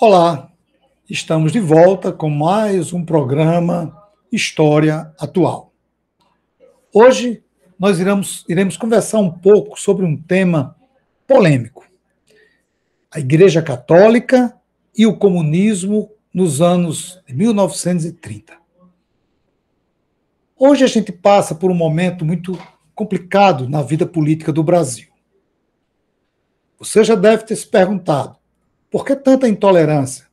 Olá, estamos de volta com mais um programa História Atual. Hoje nós iremos conversar um pouco sobre um tema polêmico: a Igreja Católica e o comunismo nos anos de 1930. Hoje a gente passa por um momento muito complicado na vida política do Brasil. Você já deve ter se perguntado: por que tanta intolerância?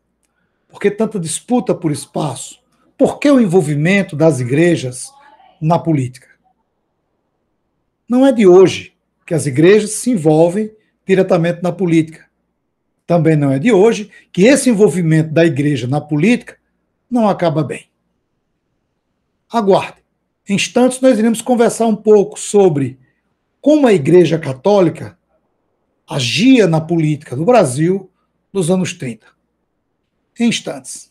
Por que tanta disputa por espaço? Por que o envolvimento das igrejas na política? Não é de hoje que as igrejas se envolvem diretamente na política. Também não é de hoje que esse envolvimento da igreja na política não acaba bem. Aguarde. Em instantes nós iremos conversar um pouco sobre como a Igreja Católica agia na política do Brasil nos anos 30. Em instantes.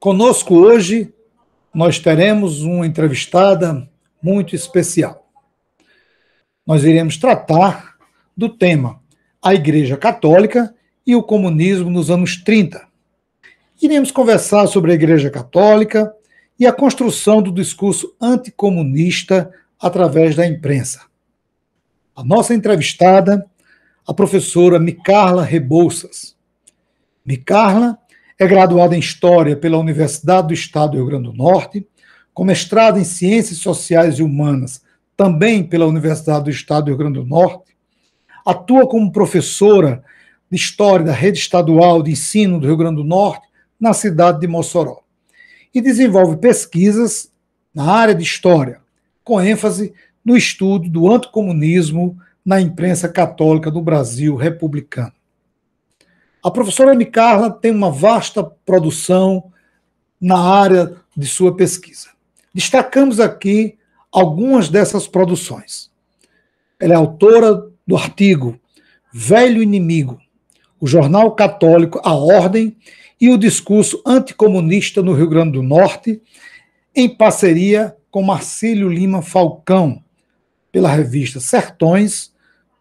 Conosco hoje nós teremos uma entrevistada muito especial. Nós iremos tratar do tema a Igreja Católica e o comunismo nos anos 30. Iremos conversar sobre a Igreja Católica e a construção do discurso anticomunista através da imprensa. A nossa entrevistada, a professora Micarla Rebouças. Micarla é graduada em História pela Universidade do Estado do Rio Grande do Norte, com mestrado em Ciências Sociais e Humanas, também pela Universidade do Estado do Rio Grande do Norte. Atua como professora de História da Rede Estadual de Ensino do Rio Grande do Norte, na cidade de Mossoró. E desenvolve pesquisas na área de História, com ênfase no estudo do anticomunismo na imprensa católica do Brasil republicano. A professora Micarla tem uma vasta produção na área de sua pesquisa. Destacamos aqui algumas dessas produções. Ela é autora do artigo Velho Inimigo, o jornal católico A Ordem e o discurso anticomunista no Rio Grande do Norte, em parceria com Marcílio Lima Falcão, pela revista Sertões,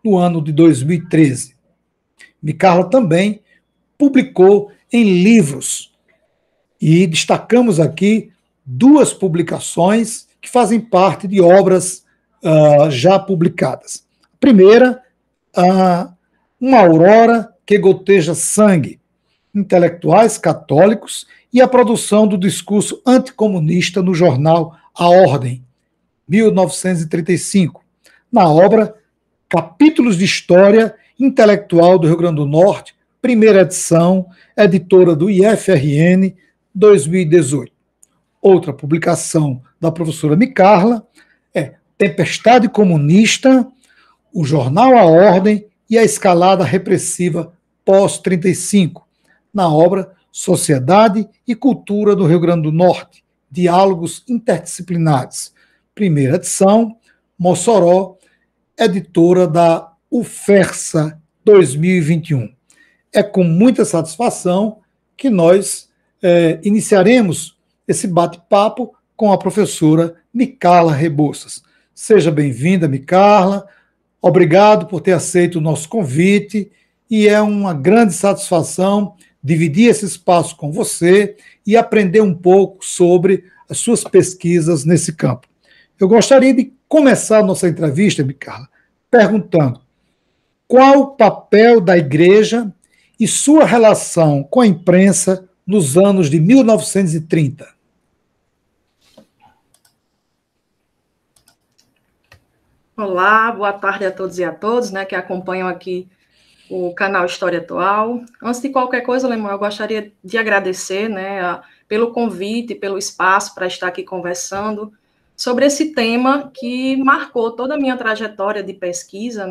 no ano de 2013. Micarla também publicou em livros e destacamos aqui duas publicações que fazem parte de obras já publicadas. A primeira, Uma Aurora que Goteja Sangue, intelectuais católicos e a produção do discurso anticomunista no jornal A Ordem, 1935, na obra Capítulos de História Intelectual do Rio Grande do Norte, primeira edição, editora do IFRN, 2018. Outra publicação da professora Micarla é Tempestade Comunista, o jornal A Ordem e a escalada repressiva pós-35, na obra Sociedade e Cultura do Rio Grande do Norte, Diálogos Interdisciplinares, primeira edição, Mossoró, editora da UFERSA 2021. É com muita satisfação que nós iniciaremos esse bate-papo com a professora Micarla Rebouças. Seja bem-vinda, Micarla. Obrigado por ter aceito o nosso convite e é uma grande satisfação dividir esse espaço com você e aprender um pouco sobre as suas pesquisas nesse campo. Eu gostaria de começar a nossa entrevista, Micarla, perguntando qual o papel da Igreja e sua relação com a imprensa nos anos de 1930. Olá, boa tarde a todos e a todas, que acompanham aqui o canal História Atual. Antes de qualquer coisa, Lemuel, eu gostaria de agradecer, pelo convite, pelo espaço para estar aqui conversando sobre esse tema que marcou toda a minha trajetória de pesquisa,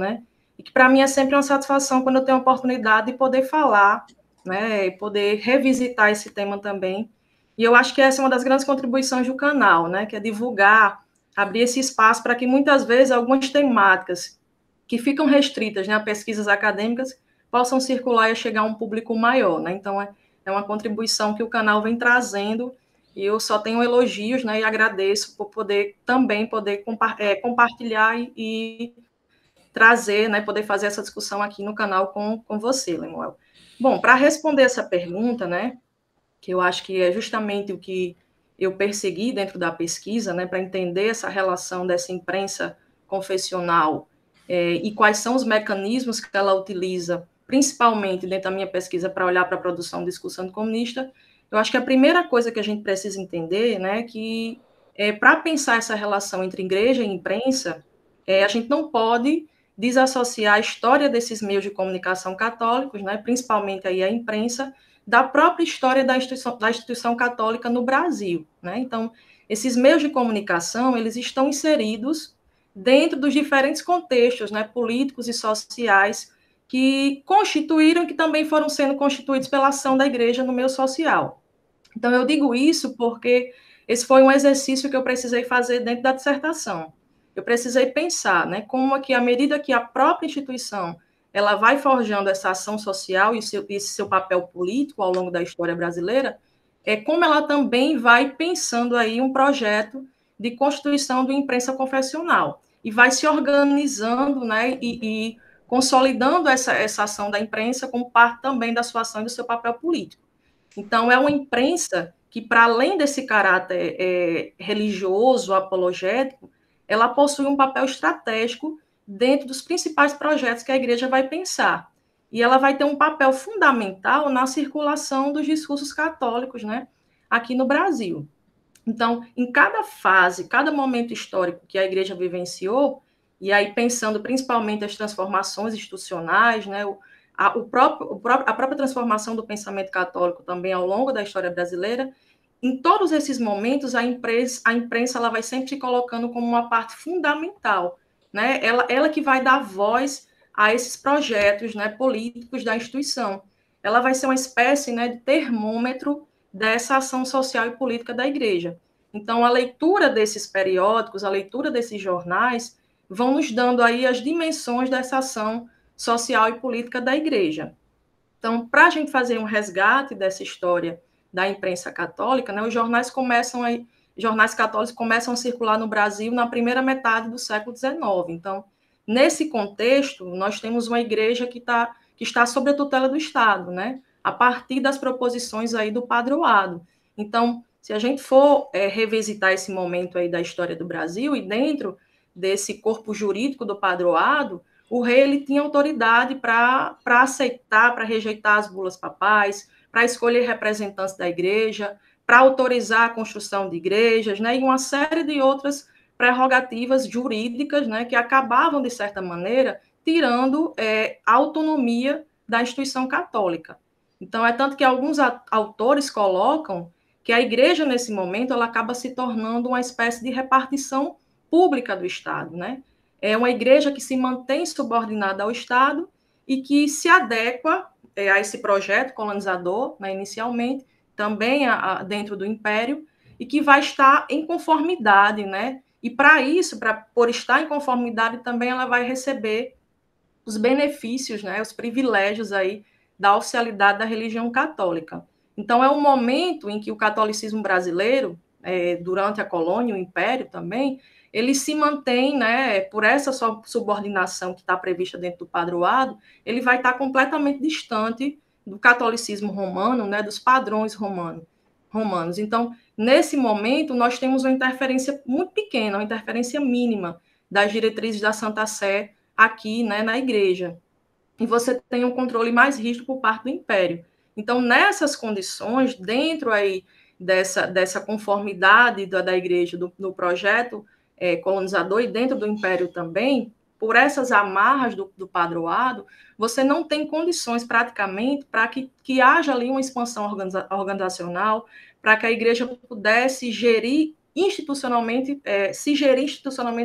e que para mim é sempre uma satisfação quando eu tenho a oportunidade de poder falar, e poder revisitar esse tema também. E eu acho que essa é uma das grandes contribuições do canal, que é divulgar, abrir esse espaço para que muitas vezes algumas temáticas que ficam restritas a pesquisas acadêmicas possam circular e chegar a um público maior, né? Então, é uma contribuição que o canal vem trazendo, e eu só tenho elogios, né, e agradeço por poder compartilhar e trazer, né, poder fazer essa discussão aqui no canal com você, Lemuel. Bom, para responder essa pergunta, né, que eu acho que é justamente o que eu persegui dentro da pesquisa, né, para entender essa relação dessa imprensa confessional e quais são os mecanismos que ela utiliza, principalmente dentro da minha pesquisa, para olhar para a produção do discurso anticomunista. Eu acho que a primeira coisa que a gente precisa entender, né, que para pensar essa relação entre igreja e imprensa, a gente não pode desassociar a história desses meios de comunicação católicos, né, principalmente aí a imprensa, da própria história da instituição católica no Brasil, né? Então, esses meios de comunicação, eles estão inseridos dentro dos diferentes contextos, né, políticos e sociais que constituíram, que também foram sendo constituídos pela ação da igreja no meio social. Então, eu digo isso porque esse foi um exercício que eu precisei fazer dentro da dissertação. Eu precisei pensar, né, como é que, à medida que a própria instituição ela vai forjando essa ação social e esse seu papel político ao longo da história brasileira, como ela também vai pensando aí um projeto de constituição do imprensa confessional e vai se organizando, né, e consolidando essa ação da imprensa como parte também da sua ação e do seu papel político. Então, é uma imprensa que, para além desse caráter religioso, apologético, ela possui um papel estratégico dentro dos principais projetos que a igreja vai pensar. E ela vai ter um papel fundamental na circulação dos discursos católicos, né, aqui no Brasil. Então, em cada fase, cada momento histórico que a igreja vivenciou, e aí pensando principalmente as transformações institucionais, né, a própria transformação do pensamento católico também ao longo da história brasileira, em todos esses momentos, a imprensa ela vai sempre se colocando como uma parte fundamental, né? Ela que vai dar voz a esses projetos, né, políticos da instituição. Ela vai ser uma espécie, né, de termômetro dessa ação social e política da igreja. Então, a leitura desses periódicos, a leitura desses jornais, vão nos dando aí as dimensões dessa ação social e política da igreja. Então, para a gente fazer um resgate dessa história da imprensa católica, né, os jornais católicos começam a circular no Brasil na primeira metade do século XIX. Então, nesse contexto, nós temos uma igreja que está sob a tutela do Estado, né, a partir das proposições aí do padroado. Então, se a gente for revisitar esse momento aí da história do Brasil e dentro desse corpo jurídico do padroado, o rei ele tinha autoridade para aceitar, para rejeitar as bulas papais, para escolher representantes da igreja, para autorizar a construção de igrejas, né, e uma série de outras prerrogativas jurídicas, né, que acabavam, de certa maneira, tirando a autonomia da instituição católica. Então, é tanto que alguns autores colocam que a igreja, nesse momento, ela acaba se tornando uma espécie de repartição pública do Estado, né? É uma igreja que se mantém subordinada ao Estado e que se adequa a esse projeto colonizador, né, inicialmente, também dentro do Império, e que vai estar em conformidade, né? E para isso, por estar em conformidade, também ela vai receber os benefícios, né, os privilégios aí da oficialidade da religião católica. Então, é um momento em que o catolicismo brasileiro, durante a colônia, o Império também, ele se mantém, né, por essa subordinação que está prevista dentro do padroado, ele vai estar completamente distante do catolicismo romano, né, dos padrões romanos. Então, nesse momento, nós temos uma interferência muito pequena, uma interferência mínima das diretrizes da Santa Sé aqui, né, na igreja. E você tem um controle mais rígido por parte do Império. Então, nessas condições, dentro aí dessa conformidade da igreja, do projeto colonizador e dentro do Império também, por essas amarras do padroado, você não tem condições praticamente para que haja ali uma expansão organizacional, para que a igreja pudesse se gerir institucionalmente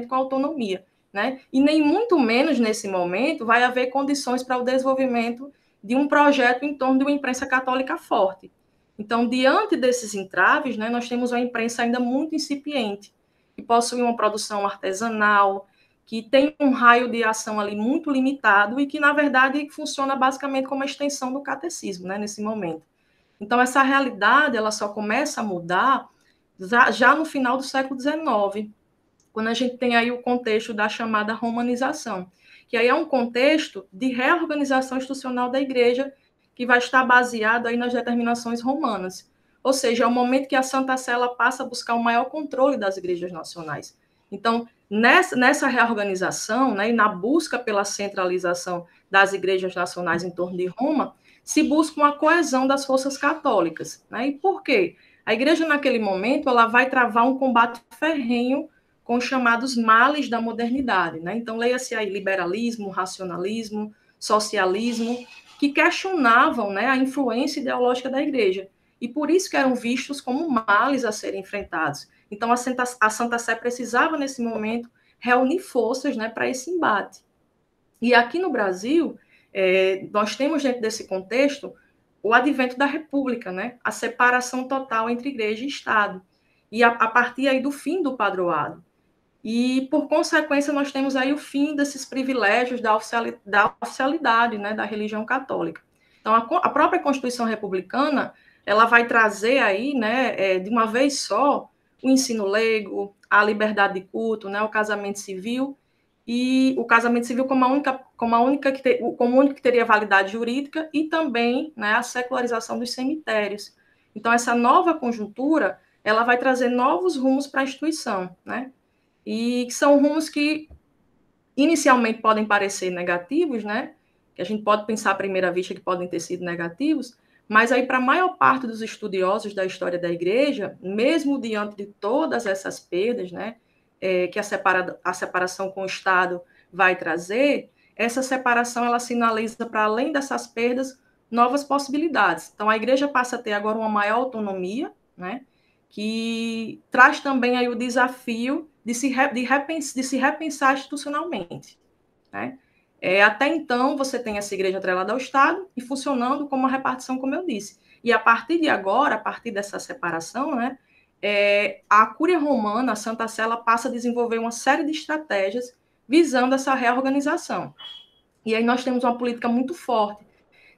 com autonomia. Né? E nem muito menos nesse momento vai haver condições para o desenvolvimento de um projeto em torno de uma imprensa católica forte. Então, diante desses entraves, né, nós temos uma imprensa ainda muito incipiente, que possui uma produção artesanal, que tem um raio de ação ali muito limitado e que, na verdade, funciona basicamente como a extensão do catecismo, né, nesse momento. Então, essa realidade ela só começa a mudar já no final do século XIX, quando a gente tem aí o contexto da chamada romanização, que aí é um contexto de reorganização institucional da igreja, que vai estar baseado aí nas determinações romanas. Ou seja, é o momento que a Santa Sé passa a buscar um maior controle das igrejas nacionais. Então, nessa reorganização, né, e na busca pela centralização das igrejas nacionais em torno de Roma, se busca uma coesão das forças católicas. Né? E por quê? A igreja, naquele momento, ela vai travar um combate ferrenho com os chamados males da modernidade. Né? Então, leia-se aí liberalismo, racionalismo, socialismo, que questionavam, né, a influência ideológica da igreja. E por isso que eram vistos como males a serem enfrentados. Então, a Santa Sé precisava, nesse momento, reunir forças, né, para esse embate. E aqui no Brasil, nós temos, dentro desse contexto, o advento da República, né, a separação total entre igreja e Estado. E a partir aí do fim do padroado. E, por consequência, nós temos aí o fim desses privilégios da oficialidade, né, da religião católica. Então, a própria Constituição Republicana, ela vai trazer aí, né, de uma vez só, o ensino leigo, a liberdade de culto, né, o casamento civil, e o casamento civil como o único que teria validade jurídica, e também, né, a secularização dos cemitérios. Então, essa nova conjuntura, ela vai trazer novos rumos para a instituição, né? E são rumos que inicialmente podem parecer negativos, né? Que a gente pode pensar à primeira vista que podem ter sido negativos, mas aí para a maior parte dos estudiosos da história da igreja, mesmo diante de todas essas perdas, né, que a separação com o Estado vai trazer, essa separação ela sinaliza, para além dessas perdas, novas possibilidades. Então a igreja passa a ter agora uma maior autonomia, né, que traz também aí o desafio de se repensar institucionalmente. Né? Até então, você tem essa igreja atrelada ao Estado e funcionando como uma repartição, como eu disse. E a partir de agora, a partir dessa separação, né, a Cúria Romana, a Santa Sé, passa a desenvolver uma série de estratégias visando essa reorganização. E aí nós temos uma política muito forte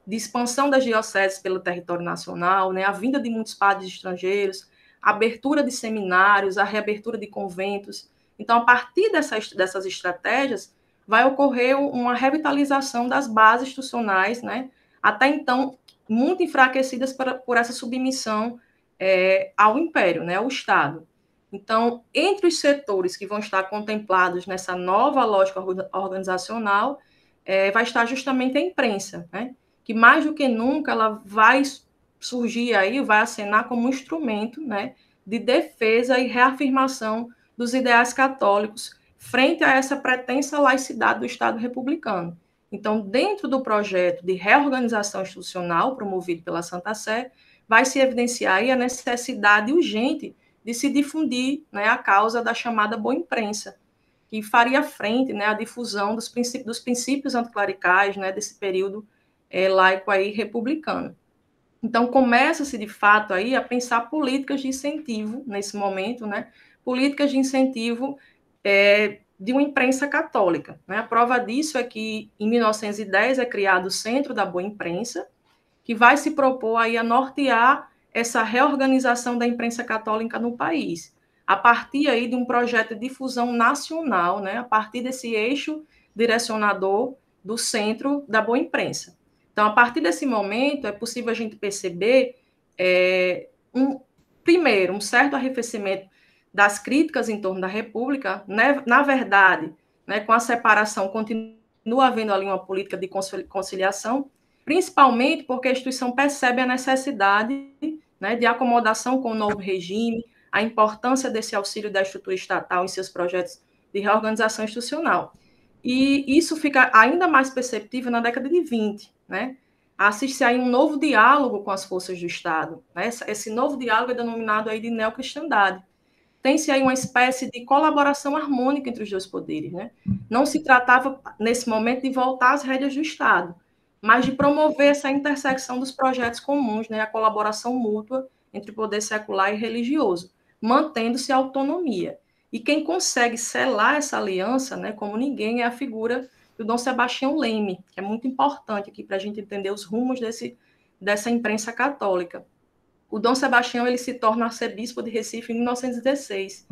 de expansão das dioceses pelo território nacional, né, a vinda de muitos padres estrangeiros, a abertura de seminários, a reabertura de conventos. Então, a partir dessas estratégias, vai ocorrer uma revitalização das bases institucionais, né, até então muito enfraquecidas por essa submissão ao império, né, ao Estado. Então, entre os setores que vão estar contemplados nessa nova lógica organizacional, vai estar justamente a imprensa, né, que mais do que nunca ela vai surgir aí, vai acenar como um instrumento, né, de defesa e reafirmação dos ideais católicos frente a essa pretensa laicidade do Estado republicano. Então, dentro do projeto de reorganização institucional promovido pela Santa Sé, vai se evidenciar aí a necessidade urgente de se difundir, né, a causa da chamada boa imprensa, que faria frente, né, à difusão dos princípios anticlericais, né, desse período laico aí republicano. Então, começa-se, de fato, aí a pensar políticas de incentivo, nesse momento, né? Políticas de incentivo de uma imprensa católica. Né? A prova disso é que, em 1910, é criado o Centro da Boa Imprensa, que vai se propor aí a nortear essa reorganização da imprensa católica no país, a partir aí de um projeto de difusão nacional, né? A partir desse eixo direcionador do Centro da Boa Imprensa. Então, a partir desse momento, é possível a gente perceber, primeiro, um certo arrefecimento das críticas em torno da República, né? Na verdade, né, com a separação, continua havendo ali uma política de conciliação, principalmente porque a instituição percebe a necessidade, né, de acomodação com o novo regime, a importância desse auxílio da estrutura estatal em seus projetos de reorganização institucional. E isso fica ainda mais perceptível na década de 20, né? Assiste-se aí um novo diálogo com as forças do Estado. Né? Esse novo diálogo é denominado aí de neocristandade. Tem-se aí uma espécie de colaboração harmônica entre os dois poderes. Né? Não se tratava, nesse momento, de voltar às rédeas do Estado, mas de promover essa intersecção dos projetos comuns, né? A colaboração mútua entre o poder secular e religioso, mantendo-se a autonomia. E quem consegue selar essa aliança, né, como ninguém, é a figura do Dom Sebastião Leme, que é muito importante aqui para a gente entender os rumos dessa imprensa católica. O Dom Sebastião ele se torna arcebispo de Recife em 1916,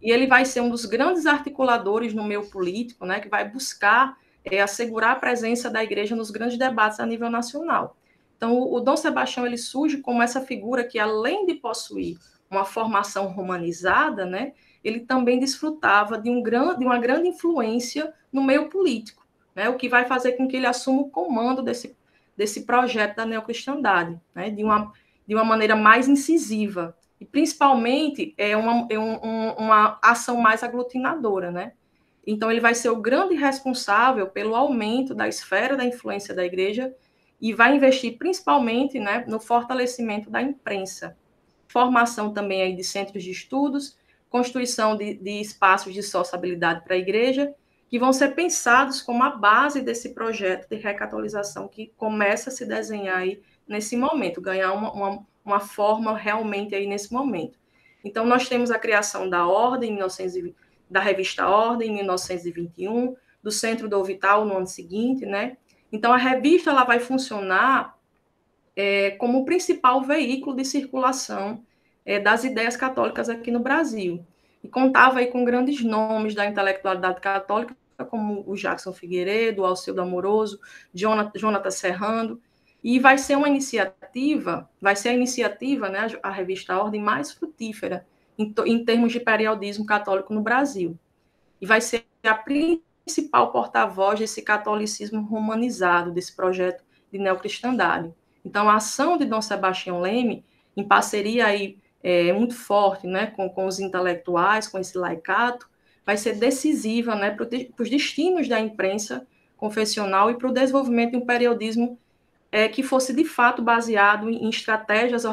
e ele vai ser um dos grandes articuladores no meio político, né, que vai buscar assegurar a presença da igreja nos grandes debates a nível nacional. Então, o Dom Sebastião ele surge como essa figura que, além de possuir uma formação romanizada, né, ele também desfrutava de uma grande influência no meio político, né, o que vai fazer com que ele assuma o comando desse projeto da neocristandade, né, de uma maneira mais incisiva, e principalmente uma ação mais aglutinadora, né? Então, ele vai ser o grande responsável pelo aumento da esfera da influência da igreja e vai investir principalmente, né, no fortalecimento da imprensa, formação também aí de centros de estudos, constituição de espaços de sociabilidade para a igreja, que vão ser pensados como a base desse projeto de recatolização que começa a se desenhar aí nesse momento, ganhar uma forma realmente aí nesse momento. Então, nós temos a criação da Ordem, da revista Ordem, em 1921, do Centro do Vital no ano seguinte, né? Então, a revista ela vai funcionar como o principal veículo de circulação das ideias católicas aqui no Brasil. E contava aí com grandes nomes da intelectualidade católica, como o Jackson Figueiredo, o Alceu Amoroso, Jonathan Serrando, e vai ser a iniciativa, né, a revista Ordem, mais frutífera em termos de periodismo católico no Brasil. E vai ser a principal porta-voz desse catolicismo romanizado, desse projeto de neocristandade. Então, a ação de Dom Sebastião Leme, em parceria aí, muito forte, né, com os intelectuais, com esse laicato, vai ser decisiva, né, para os destinos da imprensa confessional e para o desenvolvimento de um periodismo que fosse, de fato, baseado em estratégias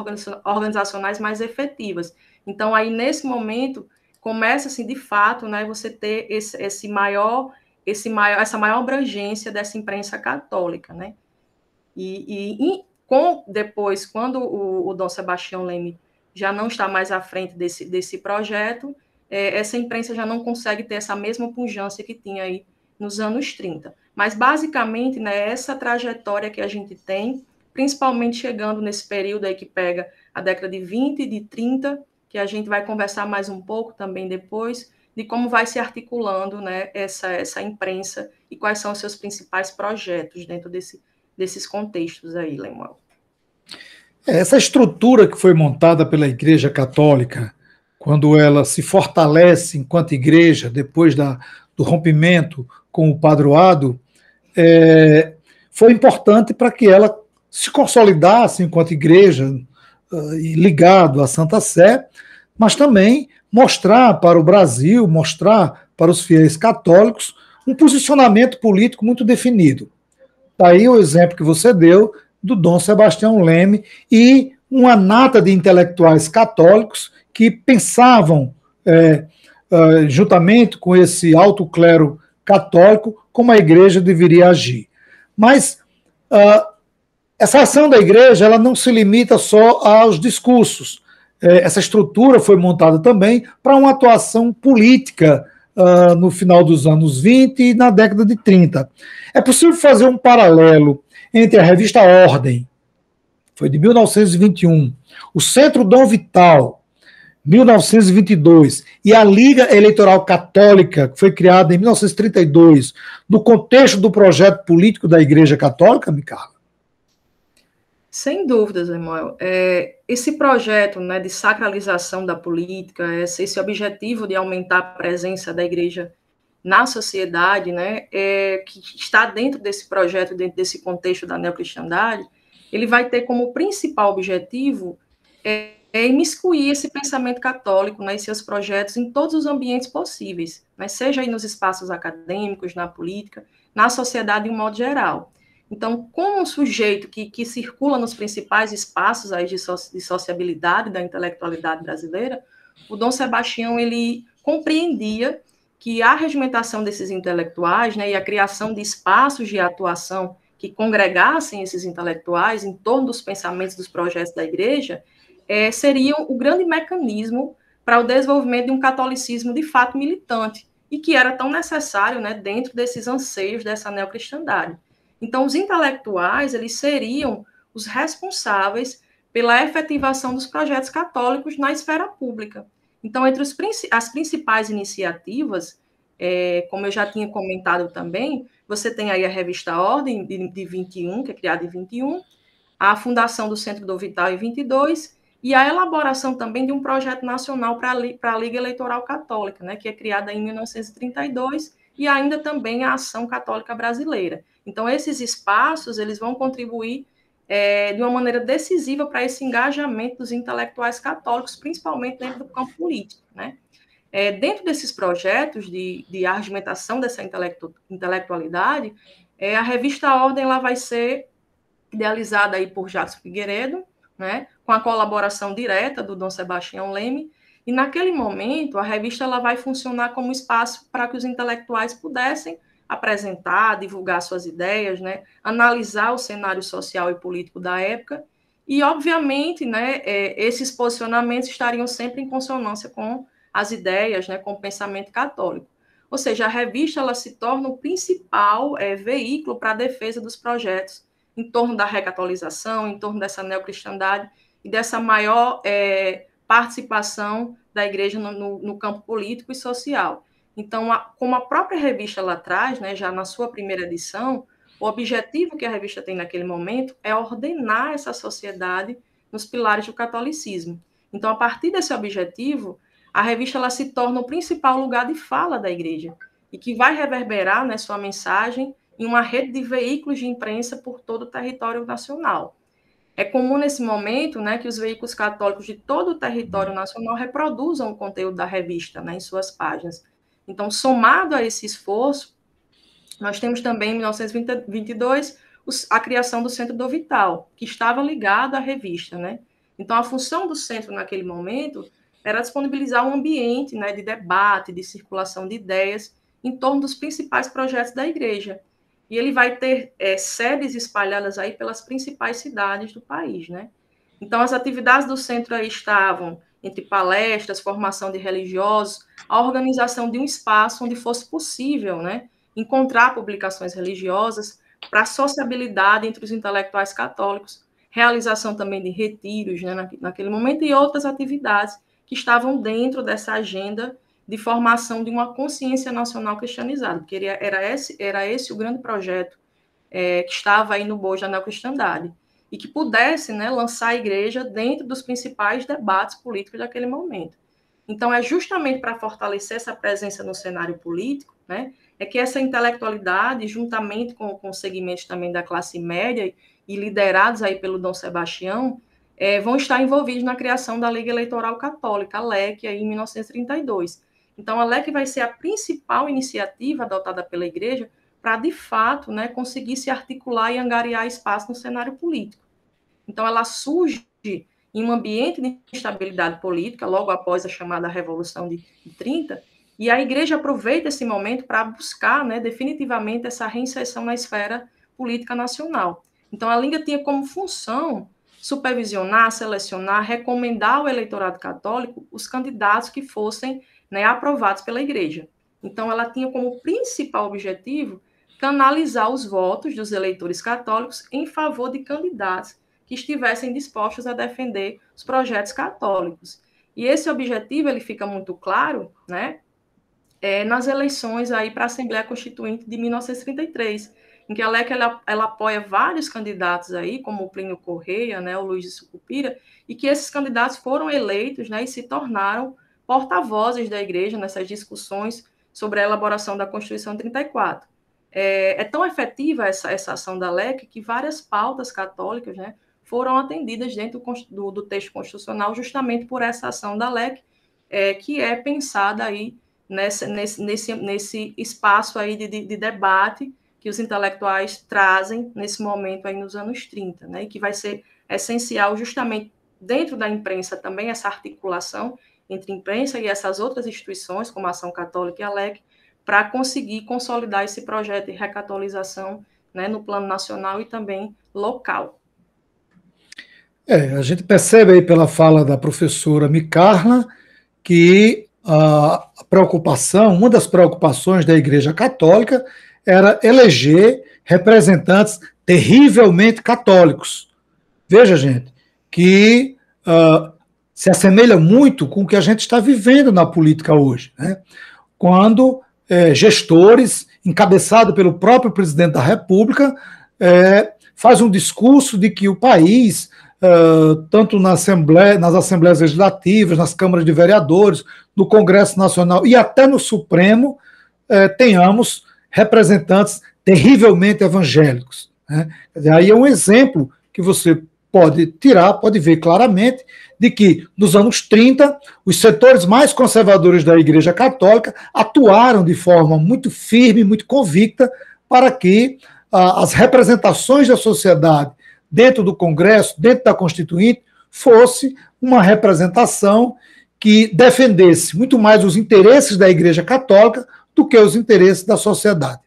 organizacionais mais efetivas. Então, aí, nesse momento, começa, assim, de fato, né, você ter essa maior abrangência dessa imprensa católica, né? Depois, quando o Dom Sebastião Leme já não está mais à frente desse projeto, essa imprensa já não consegue ter essa mesma pujança que tinha aí nos anos 30. Mas, basicamente, né, essa trajetória que a gente tem, principalmente chegando nesse período aí que pega a década de 20 e de 30, que a gente vai conversar mais um pouco também depois, de como vai se articulando, né, essa imprensa e quais são os seus principais projetos dentro desses contextos aí, Lemuel. Essa estrutura que foi montada pela Igreja Católica, quando ela se fortalece enquanto igreja, depois do rompimento com o padroado, foi importante para que ela se consolidasse enquanto igreja, ligado à Santa Sé, mas também mostrar para o Brasil, mostrar para os fiéis católicos um posicionamento político muito definido. Daí o exemplo que você deu do Dom Sebastião Leme e uma nata de intelectuais católicos que pensavam, juntamente com esse alto clero católico, como a igreja deveria agir. Mas essa ação da igreja ela não se limita só aos discursos. Essa estrutura foi montada também para uma atuação política no final dos anos 20 e na década de 30. É possível fazer um paralelo entre a revista Ordem, foi de 1921, o Centro Dom Vital, 1922, e a Liga Eleitoral Católica, que foi criada em 1932, no contexto do projeto político da Igreja Católica, Micarla? Sem dúvidas, Samuel. Esse projeto, né, de sacralização da política, esse objetivo de aumentar a presença da igreja na sociedade, né, que está dentro desse projeto, dentro desse contexto da neocristandade, ele vai ter como principal objetivo imiscuir esse pensamento católico, né, e seus projetos em todos os ambientes possíveis, né, seja aí nos espaços acadêmicos, na política, na sociedade de um modo geral. Então, como um sujeito que circula nos principais espaços aí de sociabilidade da intelectualidade brasileira, o Dom Sebastião ele compreendia que a regimentação desses intelectuais, né, e a criação de espaços de atuação que congregassem esses intelectuais em torno dos pensamentos dos projetos da igreja, seriam o grande mecanismo para o desenvolvimento de um catolicismo de fato militante, e que era tão necessário, né, dentro desses anseios dessa neocristandade. Então, os intelectuais, eles seriam os responsáveis pela efetivação dos projetos católicos na esfera pública. Então, entre as principais iniciativas, como eu já tinha comentado também, você tem aí a revista Ordem, de 21, que é criada em 21, a fundação do Centro do Vital em 22, e a elaboração também de um projeto nacional para a Liga Eleitoral Católica, né, que é criada em 1932, e ainda também a Ação Católica Brasileira. Então, esses espaços, eles vão contribuir de uma maneira decisiva para esse engajamento dos intelectuais católicos, principalmente dentro do campo político, né? Dentro desses projetos de argumentação dessa intelectualidade, a revista Ordem ela vai ser idealizada aí por Jacques Figueiredo, né, com a colaboração direta do Dom Sebastião Leme, e naquele momento a revista ela vai funcionar como espaço para que os intelectuais pudessem apresentar, divulgar suas ideias, né, analisar o cenário social e político da época, e obviamente, né, esses posicionamentos estariam sempre em consonância com as ideias, né, com o pensamento católico. Ou seja, a revista ela se torna o principal veículo para a defesa dos projetos em torno da recatolização, em torno dessa neocristandade e dessa maior participação da igreja no campo político e social. Então, como a própria revista lá traz, né, já na sua primeira edição, o objetivo que a revista tem naquele momento é ordenar essa sociedade nos pilares do catolicismo. Então, a partir desse objetivo, a revista ela se torna o principal lugar de fala da igreja e que vai reverberar, né, sua mensagem em uma rede de veículos de imprensa por todo o território nacional. É comum nesse momento, né, que os veículos católicos de todo o território nacional reproduzam o conteúdo da revista, né, em suas páginas. Então, somado a esse esforço, nós temos também, em 1922, a criação do Centro do Vital, que estava ligado à revista, né? Então, a função do centro naquele momento era disponibilizar um ambiente, né, de debate, de circulação de ideias em torno dos principais projetos da igreja. E ele vai ter sedes espalhadas aí pelas principais cidades do país, né? Então, as atividades do centro aí estavam entre palestras, formação de religiosos, a organização de um espaço onde fosse possível, né, encontrar publicações religiosas para a sociabilidade entre os intelectuais católicos, realização também de retiros, né, naquele momento, e outras atividades que estavam dentro dessa agenda de formação de uma consciência nacional cristianizada, porque era esse o grande projeto que estava aí no bojo da neocristandade, e que pudesse, né, lançar a igreja dentro dos principais debates políticos daquele momento. Então, é justamente para fortalecer essa presença no cenário político, né, é que essa intelectualidade, juntamente com segmentos também da classe média e liderados aí pelo Dom Sebastião, vão estar envolvidos na criação da Liga Eleitoral Católica, a LEC, aí, em 1932. Então, a LEC vai ser a principal iniciativa adotada pela igreja para, de fato, né, conseguir se articular e angariar espaço no cenário político. Então, ela surge em um ambiente de instabilidade política, logo após a chamada Revolução de 30, e a igreja aproveita esse momento para buscar, né, definitivamente essa reinserção na esfera política nacional. Então, a Liga tinha como função supervisionar, selecionar, recomendar ao eleitorado católico os candidatos que fossem, né, aprovados pela igreja. Então, ela tinha como principal objetivo canalizar os votos dos eleitores católicos em favor de candidatos que estivessem dispostos a defender os projetos católicos. E esse objetivo ele fica muito claro, né, nas eleições aí para a Assembleia Constituinte de 1933, em que a LEC ela apoia vários candidatos aí, como o Plínio Correia, né, o Luiz de Sucupira, e que esses candidatos foram eleitos, né, e se tornaram porta-vozes da igreja nessas discussões sobre a elaboração da Constituição 34. É tão efetiva essa ação da LEC que várias pautas católicas, né, foram atendidas dentro do texto constitucional justamente por essa ação da LEC, que é pensada aí nesse espaço aí de debate que os intelectuais trazem nesse momento aí nos anos 30, né, e que vai ser essencial justamente dentro da imprensa também essa articulação entre imprensa e essas outras instituições, como a Ação Católica e a LEC, para conseguir consolidar esse projeto de recatolização, né, no plano nacional e também local. A gente percebe aí pela fala da professora Micarla que a preocupação, uma das preocupações da Igreja Católica era eleger representantes terrivelmente católicos. Veja, gente, que se assemelha muito com o que a gente está vivendo na política hoje, né? Quando gestores, encabeçados pelo próprio presidente da República, faz um discurso de que o país, tanto nas assembleias legislativas, nas câmaras de vereadores, no Congresso Nacional e até no Supremo, tenhamos representantes terrivelmente evangélicos, né? Aí é um exemplo que você pode tirar, pode ver claramente, de que nos anos 30, os setores mais conservadores da Igreja Católica atuaram de forma muito firme, muito convicta, para que as representações da sociedade dentro do Congresso, dentro da Constituinte, fosse uma representação que defendesse muito mais os interesses da Igreja Católica do que os interesses da sociedade.